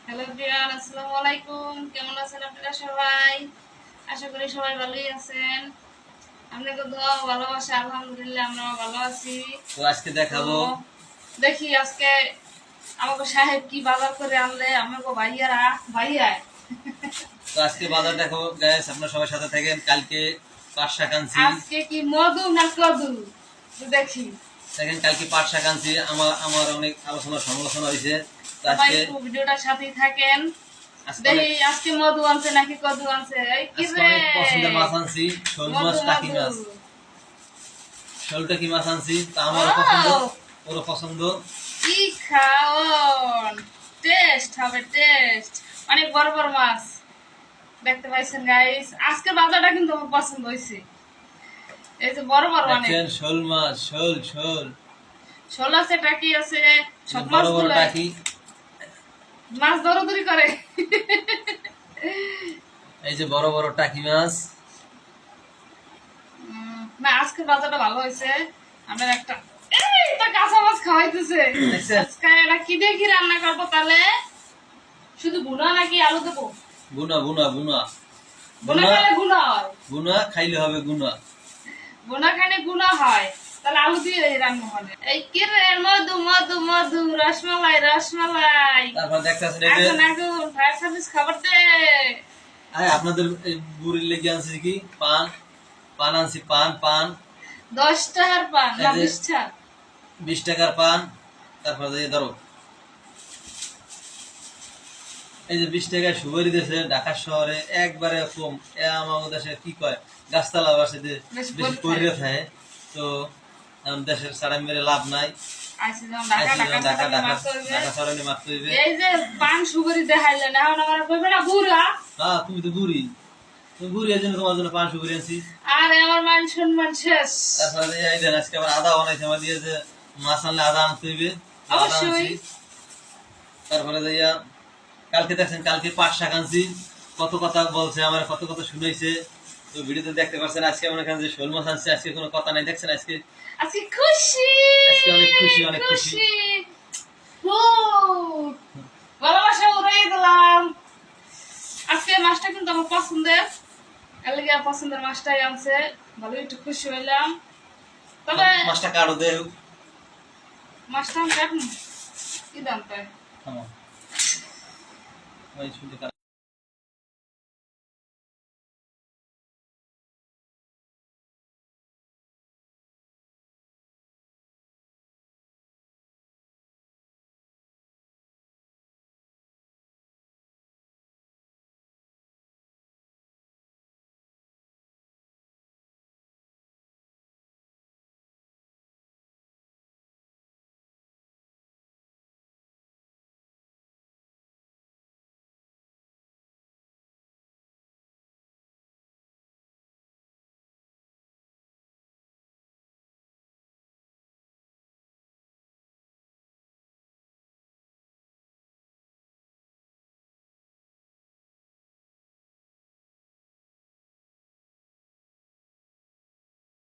Hello everyone, আসসালামু আলাইকুম। কেমন আছেন আপনারা সবাই? আশা করি সবাই ভালোই আছেন। আপনাদের দোয়া ও ভালোবাসা, আলহামদুলিল্লাহ আমরাও ভালো আছি। তো আজকে দেখাবো, দেখি আজকে আমাকে সাহেব কি বাজার করে আনলে আমাকে ভাইয়া। তো আজকে বাজার দেখাবো গাইস, আপনারা সবাই সাথে থাকেন। কালকে পাট শাক আনছি। আজকে কি মধু না কদু তো দেখি। দেখেন কালকে পাট শাক আনছি। আমার অনেক আলোচনা সমালোচনা হয়েছে। তো সবাই আজকে একটু ভিডিওটার সাথেই থাকেন। দেখি আজকে মধু আনছে নাকি কদু আনছে। এই কি রে, অনেক পছন্দের মাছ আনছি, শোল মাছ, টাকি মাছ। শোল টাকি মাছ আনছি, তা আমারও পছন্দ, ওরও পছন্দ। কি খাওন, টেস্ট হবে টেস্ট। অনেক বড় বড় মাছ দেখতে পাইছেন গাইস। আজকে বাজারটা কিন্তু আমার পছন্দ হয়েছে। এই যে বড় বড় অনেক দেখেন শোল মাছ, শোল শোল শোল আছে, টাকি আছে, সব বড় মাছ বড় টাকি। মাছ দৌড়াদৌড়ি করে। এই যে বড় বড় টাকি মাছ। না, আজকে বাজারটা ভালো হয়েছে। আমরা একটা এইটা কাঁচা মাছ খাওয়াইতেছে। আজকে এটা কি দিয়ে কি রান্না করবো তাহলে? শুধু ভুনা নাকি আলু দেবো? বুনা বুনা বুনা ভুনা খাইলে গুণা হয়। বুনা খাইলে হবে গুনা। ভুনা খাইলে গুণা হয়, তাহলে আলু দিয়ে রান্না হবে। এই কি রে, মধু মধু মধু, রসমালাই রসমালাই। তারপর দেখতেছেন এই যে এখন এখন ফায়ার সার্ভিস খাবার দে। আপনাদের বুড়ির লেগে আনছি কি পান, পান আনছি, পান পান 10 টাকার পান না 20 টাকা? 20 টাকার পান। তারপরে ধরো এই যে 20 টাকায় সুপারি দিয়েছে ঢাকা শহরে একবারে কম। আমাদের দেশে কি কয়, গাছতলা আছে যে বেশি পরিরে থাকে। তো দেশের সারা মেরে লাভ নাই। ঢাকা শহরে মারতে হইবে। এই যে পান সুপারি দেখাইলেন, এখন আমার কইবে না বুড়া? তুমি তো বুড়ি, তুমি বুড়ি, এই জন্য তোমার জন্য পান সুপারি আনছি। আরে আমার মান সম্মান শেষ। তারপরে এই দেন আজকে আবার আদা বানাইছে, আমার দিয়ে যে মাছ আনলে আদা আনতে হইবে, আদা অবশ্যই। আনছি। তারপরে যাইয়া কালকে দেখছেন, কালকে পাট শাক আনছি। কত কথা বলছে আমার, কত কথা শুনাইছে। তো ভিডিওতে দেখতে পাচ্ছেন। আজকে মনে করেন যে শোল মাছ আনছে, আজকে কোনো কথা নাই। দেখছেন আজকে আজকে খুশি, আজকে অনেক খুশি, অনেক খুশি। ভালোবাসা উড়াই দিলাম। আজকে মাছটা কিন্তু আমার পছন্দের, এলাকা পছন্দের মাছটাই আনছে। ভালো একটু খুশি হইলাম। তবে মাছটা কাটো দে, মাছটা আমি কাটুন কি দাম পায়?